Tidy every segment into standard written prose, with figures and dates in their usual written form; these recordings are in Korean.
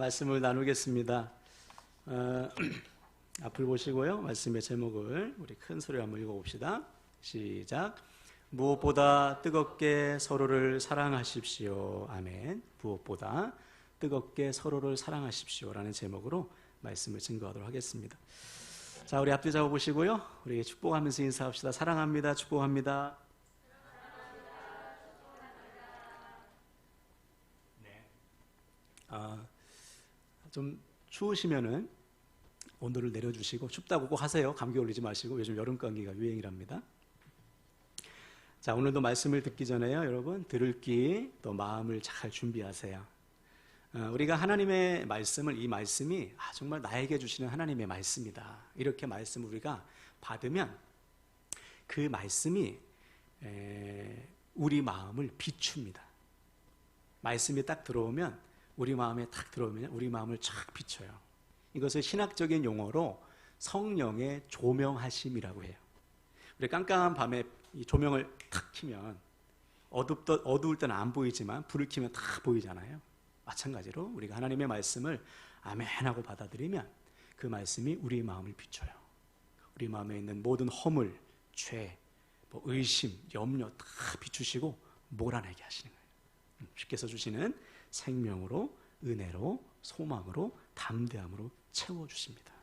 말씀을 나누겠습니다. 앞을 보시고요. 말씀의 제목을 우리 큰 소리로 한번 읽어봅시다. 시작. 무엇보다 뜨겁게 서로를 사랑하십시오. 아멘. 무엇보다 뜨겁게 서로를 사랑하십시오. 라는 제목으로 말씀을 증거하도록 하겠습니다. 자, 우리 앞뒤 잡아보시고요. 우리 축복하면서 인사합시다. 사랑합니다. 축복합니다. 좀 추우시면은 온도를 내려주시고, 춥다고 꼭 하세요. 감기 걸리지 마시고. 요즘 여름 감기가 유행이랍니다. 자, 오늘도 말씀을 듣기 전에요, 여러분 들을 귀 또 마음을 잘 준비하세요. 우리가 하나님의 말씀을, 이 말씀이 정말 나에게 주시는 하나님의 말씀이다, 이렇게 말씀을 우리가 받으면 그 말씀이 우리 마음을 비춥니다. 말씀이 딱 들어오면, 우리 마음에 딱 들어오면 우리 마음을 쫙 비춰요. 이것을 신학적인 용어로 성령의 조명하심이라고 해요. 우리 깜깜한 밤에 이 조명을 탁 켜면 어두울 때는 안 보이지만 불을 켜면 다 보이잖아요. 마찬가지로 우리가 하나님의 말씀을 아멘하고 받아들이면 그 말씀이 우리 마음을 비춰요. 우리 마음에 있는 모든 허물, 죄, 의심, 염려 다 비추시고 몰아내게 하시는 거예요. 주께서 주시는 생명으로, 은혜로, 소망으로, 담대함으로 채워주십니다.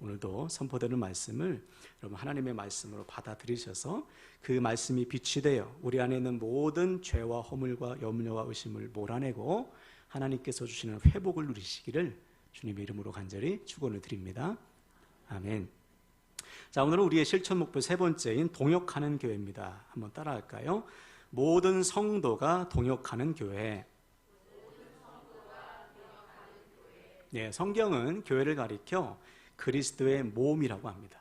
오늘도 선포되는 말씀을 여러분 하나님의 말씀으로 받아들이셔서 그 말씀이 빛이 되어 우리 안에 있는 모든 죄와 허물과 염려와 의심을 몰아내고 하나님께서 주시는 회복을 누리시기를 주님의 이름으로 간절히 축원을 드립니다. 아멘. 자, 오늘은 우리의 실천 목표 세 번째인 동역하는 교회입니다. 한번 따라할까요? 모든 성도가 동역하는 교회. 네, 성경은 교회를 가리켜 그리스도의 몸이라고 합니다.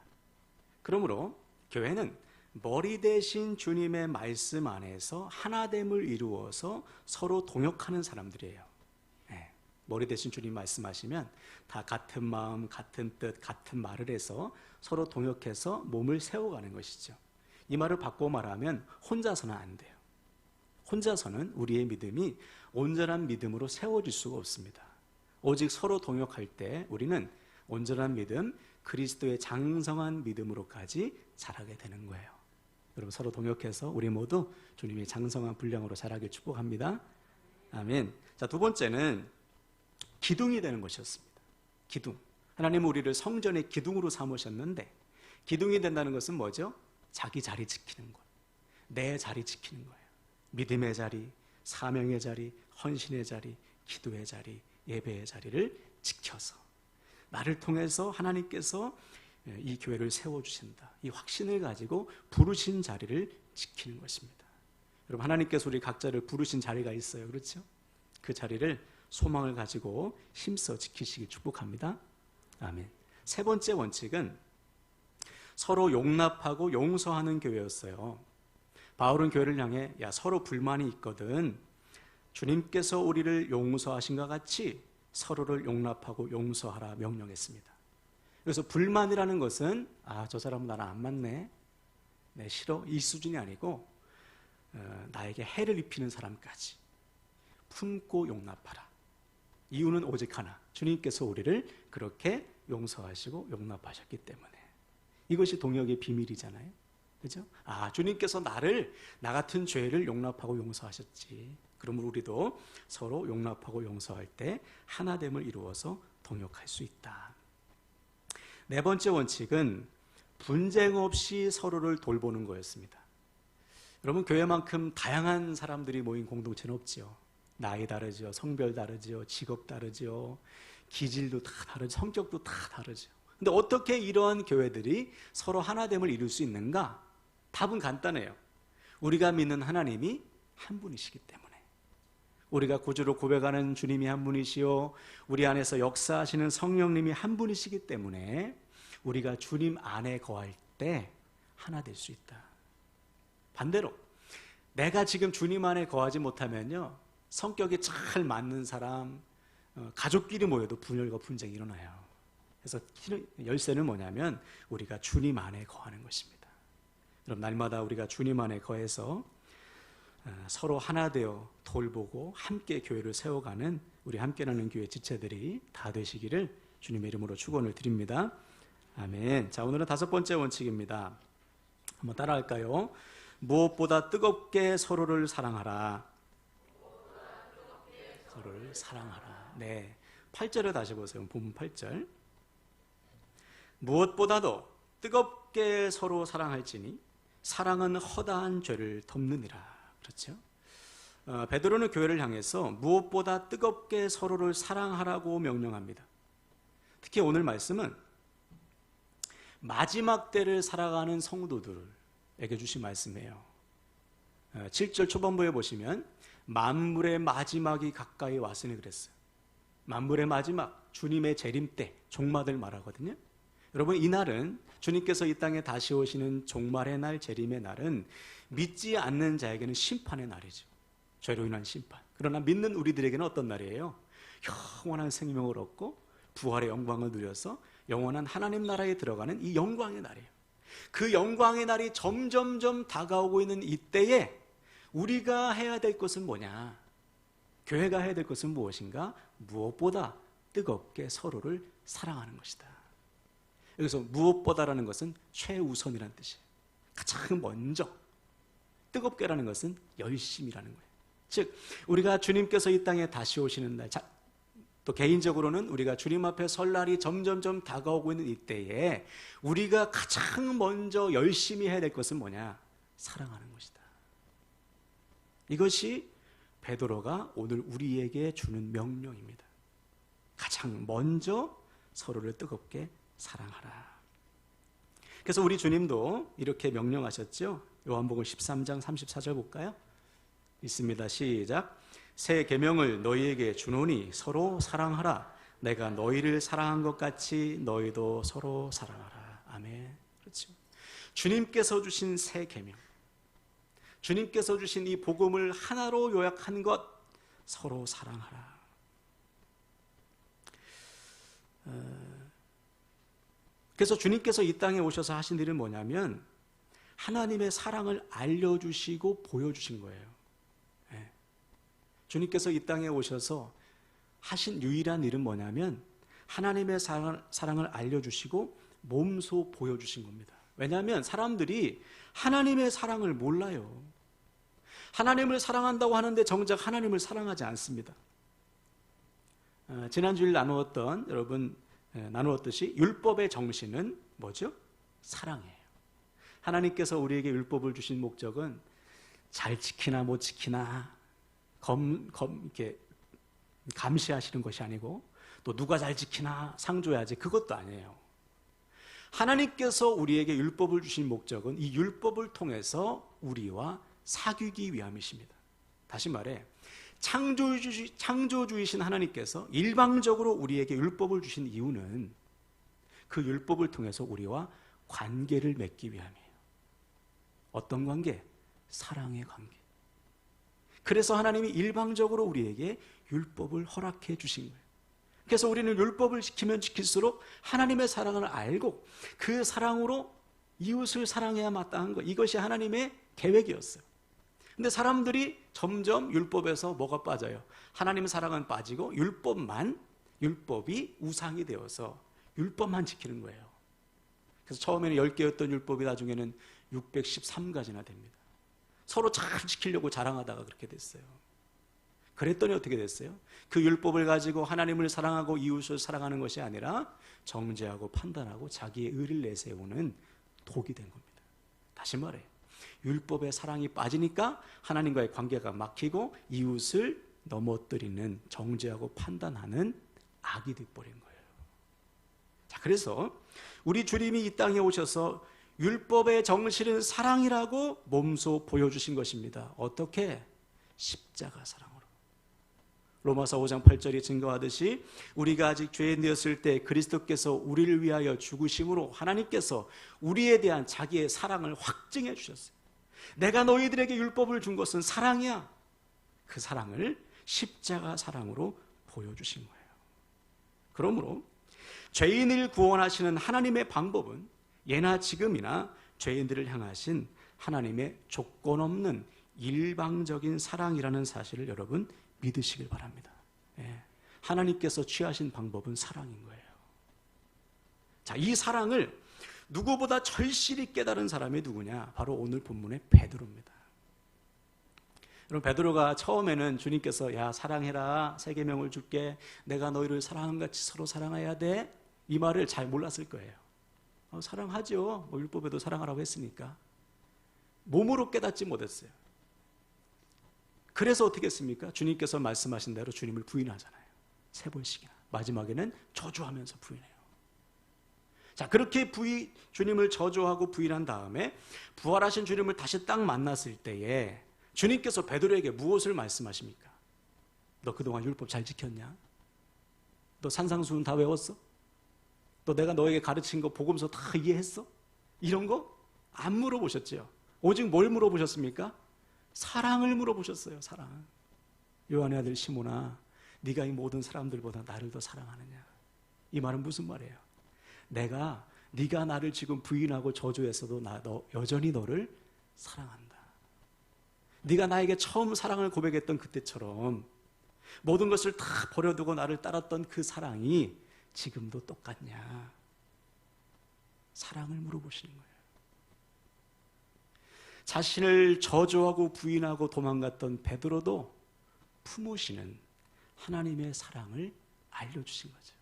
그러므로 교회는 머리 대신 주님의 말씀 안에서 하나됨을 이루어서 서로 동역하는 사람들이에요. 네, 머리 대신 주님 말씀하시면 다 같은 마음, 같은 뜻, 같은 말을 해서 서로 동역해서 몸을 세워가는 것이죠. 이 말을 바꿔 말하면 혼자서는 안 돼요. 혼자서는 우리의 믿음이 온전한 믿음으로 세워질 수가 없습니다. 오직 서로 동역할 때 우리는 온전한 믿음, 그리스도의 장성한 믿음으로까지 자라게 되는 거예요. 여러분 서로 동역해서 우리 모두 주님의 장성한 분량으로 자라길 축복합니다. 아멘. 자, 두 번째는 기둥이 되는 것이었습니다. 기둥. 하나님은 우리를 성전의 기둥으로 삼으셨는데, 기둥이 된다는 것은 뭐죠? 자기 자리 지키는 것, 내 자리 지키는 거예요. 믿음의 자리, 사명의 자리, 헌신의 자리, 기도의 자리, 예배의 자리를 지켜서 나를 통해서 하나님께서 이 교회를 세워주신다, 이 확신을 가지고 부르신 자리를 지키는 것입니다. 여러분 하나님께서 우리 각자를 부르신 자리가 있어요. 그렇죠? 그 자리를 소망을 가지고 힘써 지키시길 축복합니다. 아멘. 세 번째 원칙은 서로 용납하고 용서하는 교회였어요. 바울은 교회를 향해 서로 불만이 있거든 주님께서 우리를 용서하신 것 같이 서로를 용납하고 용서하라 명령했습니다. 그래서 불만이라는 것은 저 사람은 나랑 안 맞네, 내 싫어, 이 수준이 아니고 나에게 해를 입히는 사람까지 품고 용납하라. 이유는 오직 하나, 주님께서 우리를 그렇게 용서하시고 용납하셨기 때문에. 이것이 동역의 비밀이잖아요. 그죠? 주님께서 나 같은 죄를 용납하고 용서하셨지. 그러므로 우리도 서로 용납하고 용서할 때 하나됨을 이루어서 동역할 수 있다. 네 번째 원칙은 분쟁 없이 서로를 돌보는 거였습니다. 여러분 교회만큼 다양한 사람들이 모인 공동체는 없지요. 나이 다르죠, 성별 다르죠, 직업 다르죠, 기질도 다 다르죠, 성격도 다 다르죠. 근데 어떻게 이러한 교회들이 서로 하나됨을 이룰 수 있는가? 답은 간단해요. 우리가 믿는 하나님이 한 분이시기 때문에. 우리가 구주로 고백하는 주님이 한 분이시요, 우리 안에서 역사하시는 성령님이 한 분이시기 때문에 우리가 주님 안에 거할 때 하나 될 수 있다. 반대로 내가 지금 주님 안에 거하지 못하면요, 성격이 잘 맞는 사람, 가족끼리 모여도 분열과 분쟁이 일어나요. 그래서 열쇠는 뭐냐면 우리가 주님 안에 거하는 것입니다. 그럼 날마다 우리가 주님 안에 거해서 서로 하나 되어 돌보고 함께 교회를 세워가는 우리 함께하는 교회 지체들이 다 되시기를 주님의 이름으로 축원을 드립니다. 아멘. 자, 오늘은 5번째 원칙입니다. 한번 따라할까요? 무엇보다 뜨겁게 서로를 사랑하라. 서로를 사랑하라. 네, 8절을 다시 보세요. 본문 8절. 무엇보다도 뜨겁게 서로 사랑할지니 사랑은 허다한 죄를 덮느니라. 그렇죠? 베드로는 교회를 향해서 무엇보다 뜨겁게 서로를 사랑하라고 명령합니다. 특히 오늘 말씀은 마지막 때를 살아가는 성도들에게 주신 말씀이에요. 7절 초반부에 보시면 만물의 마지막이 가까이 왔으니 그랬어요. 만물의 마지막, 주님의 재림 때 종말을 말하거든요. 여러분, 이 날은 주님께서 이 땅에 다시 오시는 종말의 날, 재림의 날은 믿지 않는 자에게는 심판의 날이죠. 죄로 인한 심판. 그러나 믿는 우리들에게는 어떤 날이에요? 영원한 생명을 얻고 부활의 영광을 누려서 영원한 하나님 나라에 들어가는 이 영광의 날이에요. 그 영광의 날이 점점점 다가오고 있는 이때에 우리가 해야 될 것은 뭐냐? 교회가 해야 될 것은 무엇인가? 무엇보다 뜨겁게 서로를 사랑하는 것이다. 여기서 무엇보다라는 것은 최우선이라는 뜻이에요. 가장 먼저. 뜨겁게라는 것은 열심이라는 거예요. 즉, 우리가 주님께서 이 땅에 다시 오시는 날, 또 개인적으로는 우리가 주님 앞에 설 날이 점점점 다가오고 있는 이때에 우리가 가장 먼저 열심히 해야 될 것은 뭐냐? 사랑하는 것이다. 이것이 베드로가 오늘 우리에게 주는 명령입니다. 가장 먼저 서로를 뜨겁게 사랑하라. 그래서 우리 주님도 이렇게 명령하셨죠. 요한복음 13장 34절 볼까요? 있습니다. 시작. 새 계명을 너희에게 주노니 서로 사랑하라. 내가 너희를 사랑한 것 같이 너희도 서로 사랑하라. 아멘. 그렇죠. 주님께서 주신 새 계명, 주님께서 주신 이 복음을 하나로 요약한 것, 서로 사랑하라. 그래서 주님께서 이 땅에 오셔서 하신 일은 뭐냐면 하나님의 사랑을 알려주시고 보여주신 거예요. 네. 주님께서 이 땅에 오셔서 하신 유일한 일은 뭐냐면 하나님의 사랑을 알려주시고 몸소 보여주신 겁니다. 왜냐하면 사람들이 하나님의 사랑을 몰라요. 하나님을 사랑한다고 하는데 정작 하나님을 사랑하지 않습니다. 지난주일 나누었듯이 율법의 정신은 뭐죠? 사랑이에요. 하나님께서 우리에게 율법을 주신 목적은 잘 지키나 못 지키나 이렇게 감시하시는 것이 아니고 또 누가 잘 지키나 상 줘야지, 그것도 아니에요. 하나님께서 우리에게 율법을 주신 목적은 이 율법을 통해서 우리와 사귀기 위함이십니다. 다시 말해 창조주이신 하나님께서 일방적으로 우리에게 율법을 주신 이유는 그 율법을 통해서 우리와 관계를 맺기 위함이에요. 어떤 관계? 사랑의 관계. 그래서 하나님이 일방적으로 우리에게 율법을 허락해 주신 거예요. 그래서 우리는 율법을 지키면 지킬수록 하나님의 사랑을 알고 그 사랑으로 이웃을 사랑해야 마땅한 것, 이것이 하나님의 계획이었어요. 근데 사람들이 점점 율법에서 뭐가 빠져요? 하나님의 사랑은 빠지고 율법이 우상이 되어서 율법만 지키는 거예요. 그래서 처음에는 10개였던 율법이 나중에는 613가지나 됩니다. 서로 잘 지키려고 자랑하다가 그렇게 됐어요. 그랬더니 어떻게 됐어요? 그 율법을 가지고 하나님을 사랑하고 이웃을 사랑하는 것이 아니라 정죄하고 판단하고 자기의 의를 내세우는 독이 된 겁니다. 다시 말해, 율법의 사랑이 빠지니까 하나님과의 관계가 막히고 이웃을 넘어뜨리는, 정죄하고 판단하는 악이 되어버린 거예요. 자, 그래서 우리 주님이 이 땅에 오셔서 율법의 정신은 사랑이라고 몸소 보여주신 것입니다. 어떻게? 십자가 사랑으로. 로마서 5장 8절이 증거하듯이 우리가 아직 죄인되었을 때 그리스도께서 우리를 위하여 죽으심으로 하나님께서 우리에 대한 자기의 사랑을 확증해 주셨어요. 내가 너희들에게 율법을 준 것은 사랑이야. 그 사랑을 십자가 사랑으로 보여주신 거예요. 그러므로 죄인을 구원하시는 하나님의 방법은 예나 지금이나 죄인들을 향하신 하나님의 조건 없는 일방적인 사랑이라는 사실을 여러분 믿으시길 바랍니다. 예. 하나님께서 취하신 방법은 사랑인 거예요. 자, 이 사랑을 누구보다 절실히 깨달은 사람이 누구냐? 바로 오늘 본문의 베드로입니다. 여러분, 베드로가 처음에는 주님께서 야, 사랑해라, 세 계명을 줄게, 내가 너희를 사랑하는 같이 서로 사랑해야 돼, 이 말을 잘 몰랐을 거예요. 사랑하죠. 율법에도 사랑하라고 했으니까. 몸으로 깨닫지 못했어요. 그래서 어떻게 했습니까? 주님께서 말씀하신 대로 주님을 부인하잖아요. 3번씩이나. 마지막에는 저주하면서 부인해요. 자, 그렇게 주님을 저주하고 부인한 다음에 부활하신 주님을 다시 딱 만났을 때에 주님께서 베드로에게 무엇을 말씀하십니까? 너 그동안 율법 잘 지켰냐? 너 산상수훈 다 외웠어? 너 내가 너에게 가르친 거 복음서 다 이해했어? 이런 거 안 물어보셨죠? 오직 뭘 물어보셨습니까? 사랑을 물어보셨어요. 사랑. 요한의 아들 시몬아, 네가 이 모든 사람들보다 나를 더 사랑하느냐? 이 말은 무슨 말이에요? 네가 나를 지금 부인하고 저주했어도 너 여전히 너를 사랑한다. 네가 나에게 처음 사랑을 고백했던 그때처럼 모든 것을 다 버려두고 나를 따랐던 그 사랑이 지금도 똑같냐? 사랑을 물어보시는 거예요. 자신을 저주하고 부인하고 도망갔던 베드로도 품으시는 하나님의 사랑을 알려주신 거죠.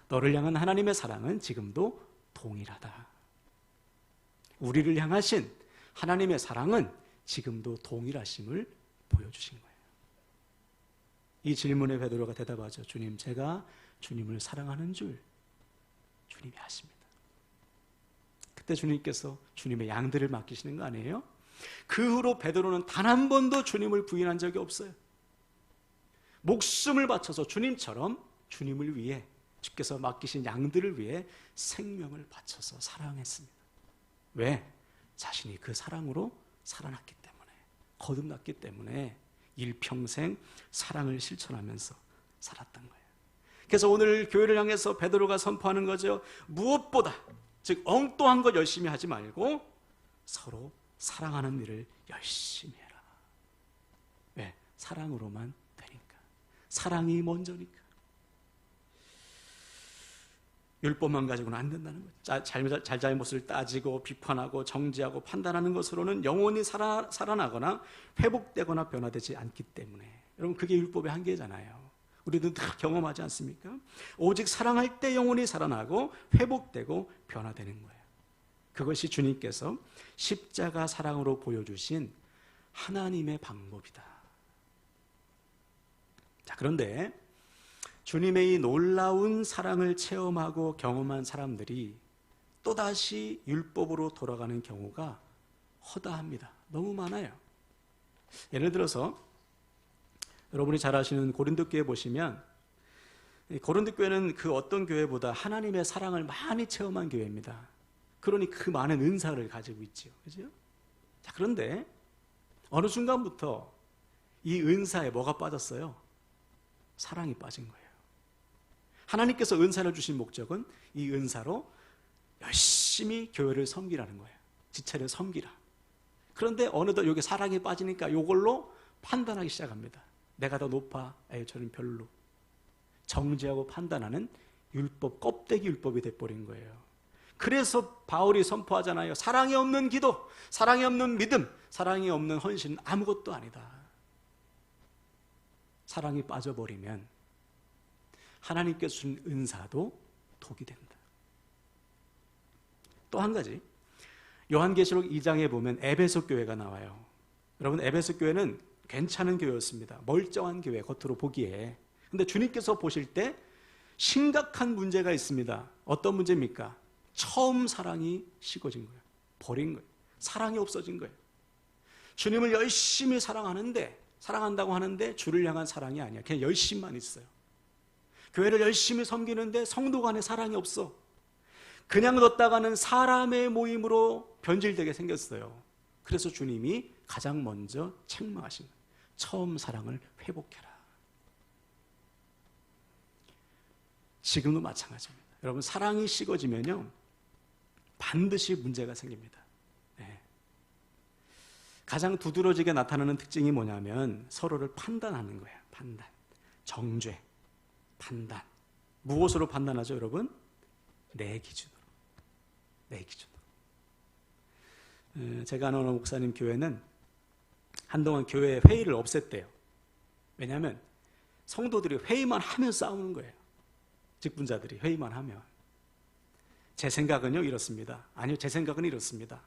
너를 향한 하나님의 사랑은 지금도 동일하다. 우리를 향하신 하나님의 사랑은 지금도 동일하심을 보여주신 거예요. 이 질문에 베드로가 대답하죠. 주님, 제가 주님을 사랑하는 줄 주님이 아십니다. 그때 주님께서 주님의 양들을 맡기시는 거 아니에요? 그 후로 베드로는 단 한 번도 주님을 부인한 적이 없어요. 목숨을 바쳐서 주님처럼 주님을 위해, 주께서 맡기신 양들을 위해 생명을 바쳐서 사랑했습니다. 왜? 자신이 그 사랑으로 살아났기 때문에, 거듭났기 때문에 일평생 사랑을 실천하면서 살았던 거예요. 그래서 오늘 교회를 향해서 베드로가 선포하는 거죠. 무엇보다, 즉 엉뚱한 것 열심히 하지 말고 서로 사랑하는 일을 열심히 해라. 왜? 사랑으로만 되니까. 사랑이 먼저니까. 율법만 가지고는 안 된다는 거죠. 잘잘못을 따지고 비판하고 정죄하고 판단하는 것으로는 영원히 살아나거나 회복되거나 변화되지 않기 때문에. 여러분, 그게 율법의 한계잖아요. 우리도 다 경험하지 않습니까? 오직 사랑할 때 영원히 살아나고 회복되고 변화되는 거예요. 그것이 주님께서 십자가 사랑으로 보여주신 하나님의 방법이다. 자, 그런데 주님의 이 놀라운 사랑을 체험하고 경험한 사람들이 또다시 율법으로 돌아가는 경우가 허다합니다. 너무 많아요. 예를 들어서 여러분이 잘 아시는 고린도 교회 보시면, 고린도 교회는 그 어떤 교회보다 하나님의 사랑을 많이 체험한 교회입니다. 그러니 그 많은 은사를 가지고 있죠. 그죠? 자, 그런데 어느 순간부터 이 은사에 뭐가 빠졌어요? 사랑이 빠진 거예요. 하나님께서 은사를 주신 목적은 이 은사로 열심히 교회를 섬기라는 거예요. 지체를 섬기라. 그런데 어느덧 여기 사랑이 빠지니까 이걸로 판단하기 시작합니다. 내가 더 높아, 저는 별로. 정죄하고 판단하는 율법, 껍데기 율법이 돼버린 거예요. 그래서 바울이 선포하잖아요. 사랑이 없는 기도, 사랑이 없는 믿음, 사랑이 없는 헌신은 아무것도 아니다. 사랑이 빠져버리면 하나님께서 준 은사도 독이 된다. 또 한 가지, 요한계시록 2장에 보면 에베소 교회가 나와요. 여러분, 에베소 교회는 괜찮은 교회였습니다. 멀쩡한 교회, 겉으로 보기에. 근데 주님께서 보실 때 심각한 문제가 있습니다. 어떤 문제입니까? 처음 사랑이 식어진 거예요. 버린 거예요. 사랑이 없어진 거예요. 주님을 열심히 사랑한다고 하는데 주를 향한 사랑이 아니야. 그냥 열심만 있어요. 교회를 열심히 섬기는데 성도 간에 사랑이 없어. 그냥 뒀다가는 사람의 모임으로 변질되게 생겼어요. 그래서 주님이 가장 먼저 책망하신 거예요. 처음 사랑을 회복해라. 지금도 마찬가지입니다. 여러분, 사랑이 식어지면요, 반드시 문제가 생깁니다. 네. 가장 두드러지게 나타나는 특징이 뭐냐면 서로를 판단하는 거예요. 판단, 정죄, 판단. 무엇으로 판단하죠, 여러분? 내 기준으로. 내 기준으로. 제가 아는 목사님 교회는 한동안 교회 회의를 없앴대요. 왜냐하면 성도들이 회의만 하면 싸우는 거예요. 직분자들이 회의만 하면. 제 생각은요 이렇습니다. 아니요, 제 생각은 이렇습니다.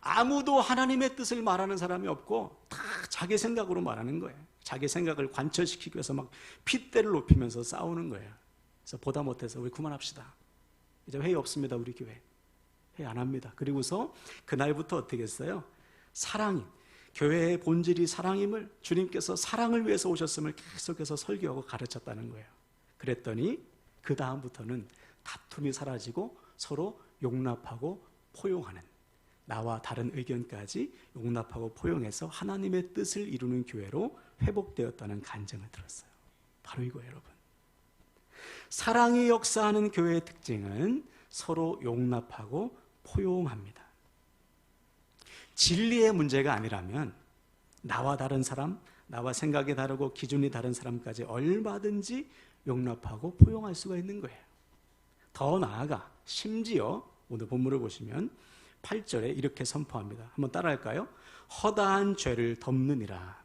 아무도 하나님의 뜻을 말하는 사람이 없고 다 자기 생각으로 말하는 거예요. 자기 생각을 관철시키기 위해서 막 핏대를 높이면서 싸우는 거예요. 그래서 보다 못해서 우리 그만합시다. 이제 회의 없습니다. 우리 교회 회의 안 합니다. 그리고서 그날부터 어떻게 했어요? 사랑이, 교회의 본질이 사랑임을, 주님께서 사랑을 위해서 오셨음을 계속해서 설교하고 가르쳤다는 거예요. 그랬더니 그 다음부터는 다툼이 사라지고 서로 용납하고 포용하는, 나와 다른 의견까지 용납하고 포용해서 하나님의 뜻을 이루는 교회로 회복되었다는 간증을 들었어요. 바로 이거예요, 여러분. 사랑이 역사하는 교회의 특징은 서로 용납하고 포용합니다. 진리의 문제가 아니라면 나와 다른 사람, 나와 생각이 다르고 기준이 다른 사람까지 얼마든지 용납하고 포용할 수가 있는 거예요. 더 나아가 심지어 오늘 본문을 보시면 8절에 이렇게 선포합니다. 한번 따라할까요? 허다한 죄를 덮느니라.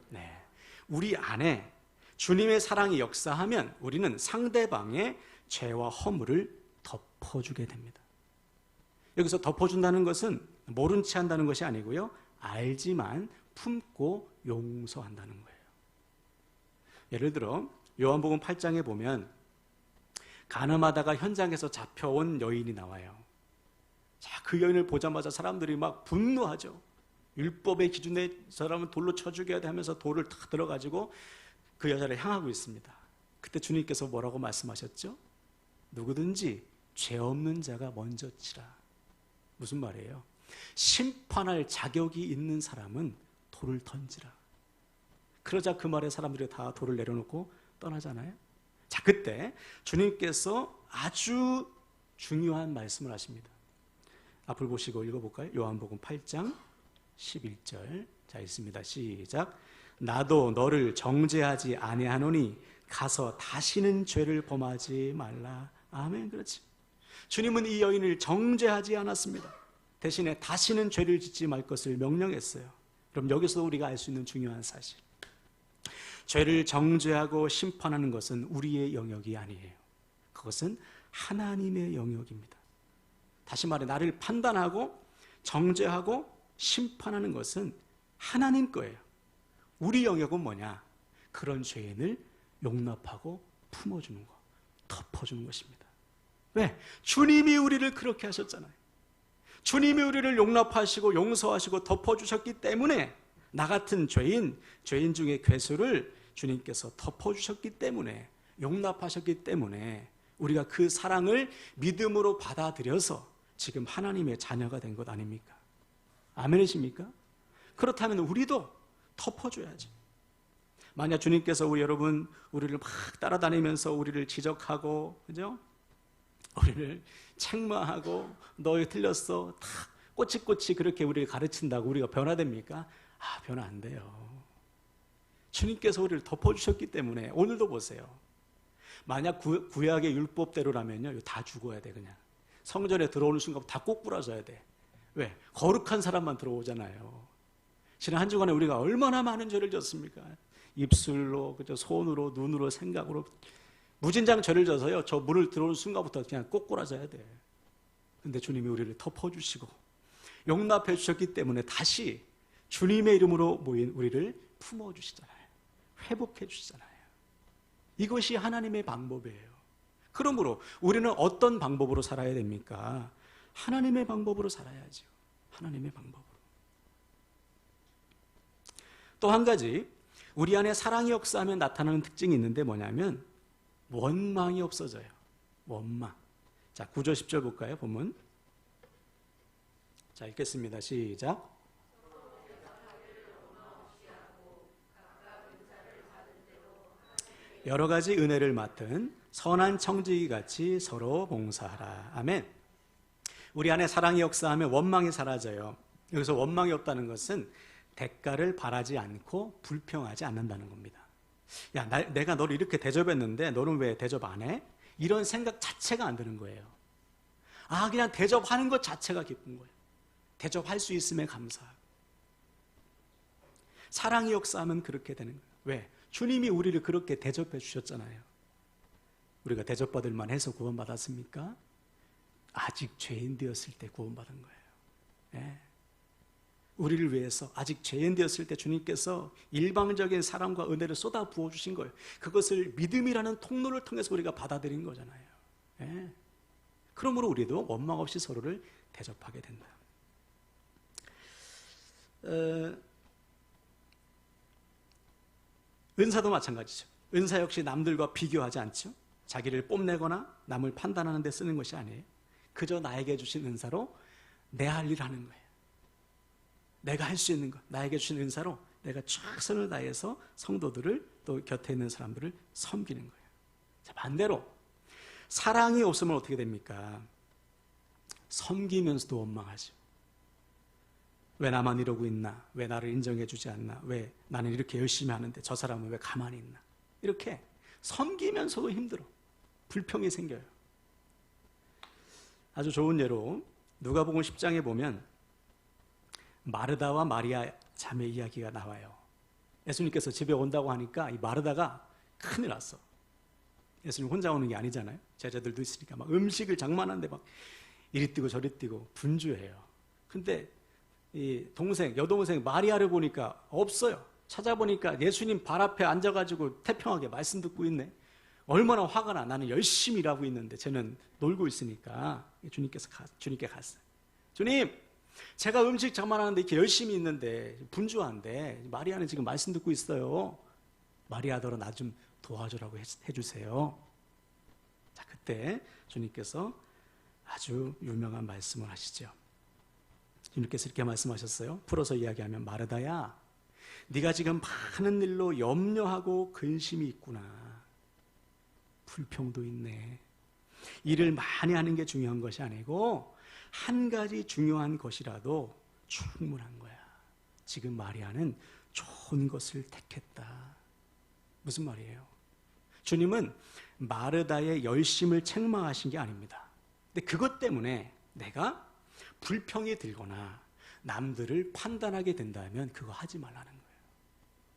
네, 우리 안에 주님의 사랑이 역사하면 우리는 상대방의 죄와 허물을 덮어주게 됩니다. 여기서 덮어준다는 것은 모른 체 한다는 것이 아니고요, 알지만 품고 용서한다는 거예요. 예를 들어 요한복음 8장에 보면 간음하다가 현장에서 잡혀온 여인이 나와요. 자, 그 여인을 보자마자 사람들이 막 분노하죠. 율법의 기준에 사람은 돌로 쳐 죽여야 돼 하면서 돌을 탁 들어가지고 그 여자를 향하고 있습니다. 그때 주님께서 뭐라고 말씀하셨죠? 누구든지 죄 없는 자가 먼저 치라. 무슨 말이에요? 심판할 자격이 있는 사람은 돌을 던지라. 그러자 그 말에 사람들이 다 돌을 내려놓고 떠나잖아요. 자, 그때 주님께서 아주 중요한 말씀을 하십니다. 앞을 보시고 읽어볼까요? 요한복음 8장 11절. 자, 있습니다. 시작. 나도 너를 정죄하지 아니하노니 가서 다시는 죄를 범하지 말라. 아멘. 그렇지. 주님은 이 여인을 정죄하지 않았습니다. 대신에 다시는 죄를 짓지 말 것을 명령했어요. 그럼 여기서 우리가 알 수 있는 중요한 사실, 죄를 정죄하고 심판하는 것은 우리의 영역이 아니에요. 그것은 하나님의 영역입니다. 다시 말해, 나를 판단하고 정죄하고 심판하는 것은 하나님 거예요. 우리 영역은 뭐냐? 그런 죄인을 용납하고 품어주는 것, 덮어주는 것입니다. 왜? 주님이 우리를 그렇게 하셨잖아요. 주님이 우리를 용납하시고 용서하시고 덮어주셨기 때문에 나 같은 죄인 중에 괴수를 주님께서 덮어주셨기 때문에, 용납하셨기 때문에 우리가 그 사랑을 믿음으로 받아들여서 지금 하나님의 자녀가 된 것 아닙니까? 아멘이십니까? 그렇다면 우리도 덮어줘야지. 만약 주님께서 우리를 막 따라다니면서 우리를 지적하고, 그죠? 우리를 책망하고 너희 틀렸어 다 꼬치꼬치 그렇게 우리를 가르친다고 우리가 변화됩니까? 변화 안 돼요. 주님께서 우리를 덮어주셨기 때문에 오늘도 보세요. 만약 구약의 율법대로라면요, 다 죽어야 돼. 그냥 성전에 들어오는 순간 다 꼬꾸라져야 돼. 왜? 거룩한 사람만 들어오잖아요. 지난 한 주간에 우리가 얼마나 많은 죄를 졌습니까? 입술로, 그죠? 손으로, 눈으로, 생각으로 무진장 죄를 져서요, 저 문을 들어오는 순간부터 그냥 꼬꾸라져야 돼. 근데 주님이 우리를 덮어주시고 용납해 주셨기 때문에 다시 주님의 이름으로 모인 우리를 품어주시잖아요. 회복해 주시잖아요. 이것이 하나님의 방법이에요. 그러므로 우리는 어떤 방법으로 살아야 됩니까? 하나님의 방법으로 살아야죠. 하나님의 방법으로. 또 한 가지, 우리 안에 사랑이 역사하면 나타나는 특징이 있는데 뭐냐면 원망이 없어져요. 원망. 자, 9절 10절 볼까요? 본문. 자, 읽겠습니다. 시작. 여러 가지 은혜를 맡은 선한 청지기 같이 서로 봉사하라. 아멘. 우리 안에 사랑이 역사하면 원망이 사라져요. 여기서 원망이 없다는 것은 대가를 바라지 않고 불평하지 않는다는 겁니다. 야, 내가 너를 이렇게 대접했는데 너는 왜 대접 안 해? 이런 생각 자체가 안 드는 거예요. 그냥 대접하는 것 자체가 기쁜 거예요. 대접할 수 있음에 감사하고. 사랑의 역사하면 그렇게 되는 거예요. 왜? 주님이 우리를 그렇게 대접해 주셨잖아요. 우리가 대접받을 만해서 구원받았습니까? 아직 죄인 되었을 때 구원받은 거예요. 예. 우리를 위해서 아직 죄인 되었을 때 주님께서 일방적인 사랑과 은혜를 쏟아 부어주신 거예요. 그것을 믿음이라는 통로를 통해서 우리가 받아들인 거잖아요. 예. 그러므로 우리도 원망 없이 서로를 대접하게 된다. 은사도 마찬가지죠. 은사 역시 남들과 비교하지 않죠. 자기를 뽐내거나 남을 판단하는 데 쓰는 것이 아니에요. 그저 나에게 주신 은사로 내 할 일 하는 거예요. 내가 할 수 있는 것, 나에게 주신 은사로 내가 최선을 다해서 성도들을 또 곁에 있는 사람들을 섬기는 거예요. 자, 반대로 사랑이 없으면 어떻게 됩니까? 섬기면서도 원망하죠. 왜 나만 이러고 있나? 왜 나를 인정해 주지 않나? 왜 나는 이렇게 열심히 하는데 저 사람은 왜 가만히 있나? 이렇게 섬기면서도 힘들어. 불평이 생겨요. 아주 좋은 예로 누가복음 10장에 보면 마르다와 마리아 자매 이야기가 나와요. 예수님께서 집에 온다고 하니까 이 마르다가 큰일 났어. 예수님 혼자 오는 게 아니잖아요. 제자들도 있으니까 막 음식을 장만하는데 막 이리 뛰고 저리 뛰고 분주해요. 근데 이 여동생 마리아를 보니까 없어요. 찾아보니까 예수님 발 앞에 앉아가지고 태평하게 말씀 듣고 있네. 얼마나 화가 나. 나는 열심히 일하고 있는데 쟤는 놀고 있으니까 주님께 갔어요. 주님, 제가 음식 장만하는데 이렇게 열심히 있는데 분주한데 마리아는 지금 말씀 듣고 있어요. 마리아더러 나 좀 도와주라고 해주세요. 자, 그때 주님께서 아주 유명한 말씀을 하시죠. 주님께서 이렇게 말씀하셨어요. 풀어서 이야기하면 마르다야, 네가 지금 많은 일로 염려하고 근심이 있구나. 불평도 있네. 일을 많이 하는 게 중요한 것이 아니고 한 가지 중요한 것이라도 충분한 거야. 지금 마리아는 좋은 것을 택했다. 무슨 말이에요? 주님은 마르다의 열심을 책망하신 게 아닙니다. 근데 그것 때문에 내가 불평이 들거나 남들을 판단하게 된다면 그거 하지 말라는 거예요.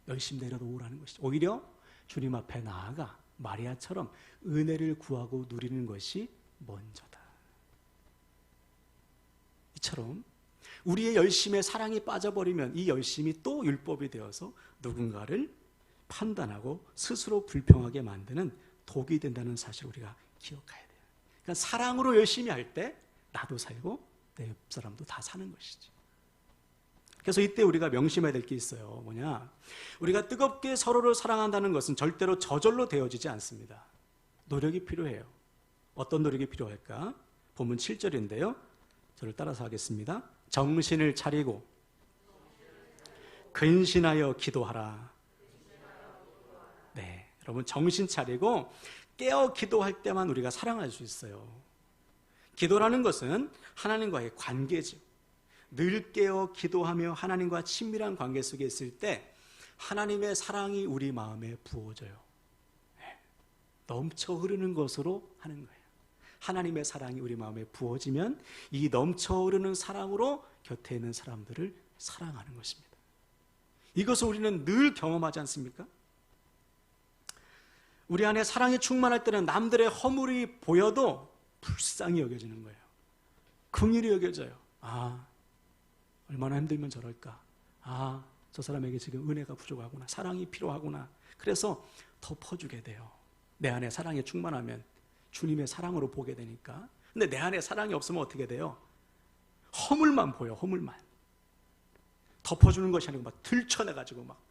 열심 내려도 오라는 것이죠. 오히려 주님 앞에 나아가 마리아처럼 은혜를 구하고 누리는 것이 먼저다. 이처럼 우리의 열심에 사랑이 빠져버리면 이 열심이 또 율법이 되어서 누군가를 판단하고 스스로 불평하게 만드는 독이 된다는 사실을 우리가 기억해야 돼요. 그러니까 사랑으로 열심히 할 때 나도 살고 내 옆 사람도 다 사는 것이지. 그래서 이때 우리가 명심해야 될 게 있어요. 뭐냐? 우리가 뜨겁게 서로를 사랑한다는 것은 절대로 저절로 되어지지 않습니다. 노력이 필요해요. 어떤 노력이 필요할까? 본문 7절인데요. 저를 따라서 하겠습니다. 정신을 차리고 근신하여 기도하라. 네, 여러분 정신 차리고 깨어 기도할 때만 우리가 사랑할 수 있어요. 기도라는 것은 하나님과의 관계죠. 늘 깨어 기도하며 하나님과 친밀한 관계 속에 있을 때 하나님의 사랑이 우리 마음에 부어져요. 네, 넘쳐 흐르는 것으로 하는 거예요. 하나님의 사랑이 우리 마음에 부어지면 이 넘쳐 흐르는 사랑으로 곁에 있는 사람들을 사랑하는 것입니다. 이것을 우리는 늘 경험하지 않습니까? 우리 안에 사랑이 충만할 때는 남들의 허물이 보여도 불쌍히 여겨지는 거예요. 긍휼히 여겨져요. 얼마나 힘들면 저럴까. 저 사람에게 지금 은혜가 부족하구나. 사랑이 필요하구나. 그래서 덮어주게 돼요. 내 안에 사랑이 충만하면 주님의 사랑으로 보게 되니까. 근데 내 안에 사랑이 없으면 어떻게 돼요? 허물만 보여. 허물만. 덮어주는 것이 아니고 막 들쳐내가지고 막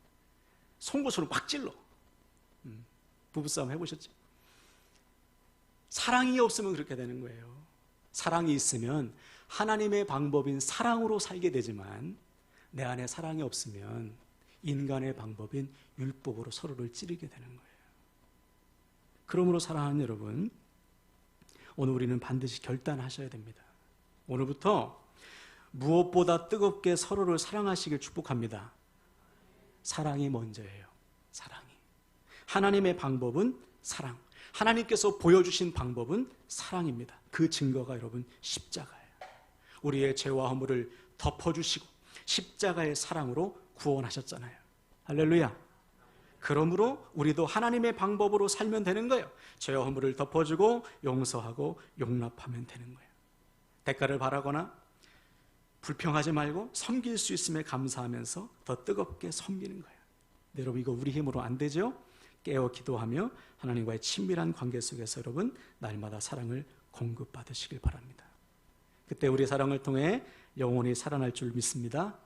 송곳으로 막 찔러. 부부싸움 해보셨죠? 사랑이 없으면 그렇게 되는 거예요. 사랑이 있으면 하나님의 방법인 사랑으로 살게 되지만 내 안에 사랑이 없으면 인간의 방법인 율법으로 서로를 찌르게 되는 거예요. 그러므로 사랑하는 여러분, 오늘 우리는 반드시 결단하셔야 됩니다. 오늘부터 무엇보다 뜨겁게 서로를 사랑하시길 축복합니다. 사랑이 먼저예요. 사랑이. 하나님의 방법은 사랑. 하나님께서 보여주신 방법은 사랑입니다. 그 증거가 여러분 십자가예요. 우리의 죄와 허물을 덮어주시고 십자가의 사랑으로 구원하셨잖아요. 할렐루야. 그러므로 우리도 하나님의 방법으로 살면 되는 거예요. 죄와 허물을 덮어주고 용서하고 용납하면 되는 거예요. 대가를 바라거나 불평하지 말고 섬길 수 있음에 감사하면서 더 뜨겁게 섬기는 거예요. 네, 여러분 이거 우리 힘으로 안 되죠? 깨어 기도하며 하나님과의 친밀한 관계 속에서 여러분 날마다 사랑을 공급받으시길 바랍니다. 그때 우리 사랑을 통해 영혼이 살아날 줄 믿습니다.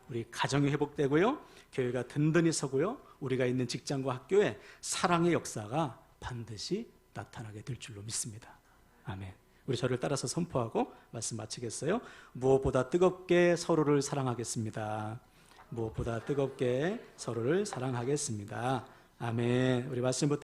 우리 가정이 회복되고요, 교회가 든든히 서고요, 우리가 있는 직장과 학교에 사랑의 역사가 반드시 나타나게 될 줄로 믿습니다. 아멘. 우리 저를 따라서 선포하고 말씀 마치겠어요. 무엇보다 뜨겁게 서로를 사랑하겠습니다. 무엇보다 뜨겁게 서로를 사랑하겠습니다. 아멘. 우리 말씀부터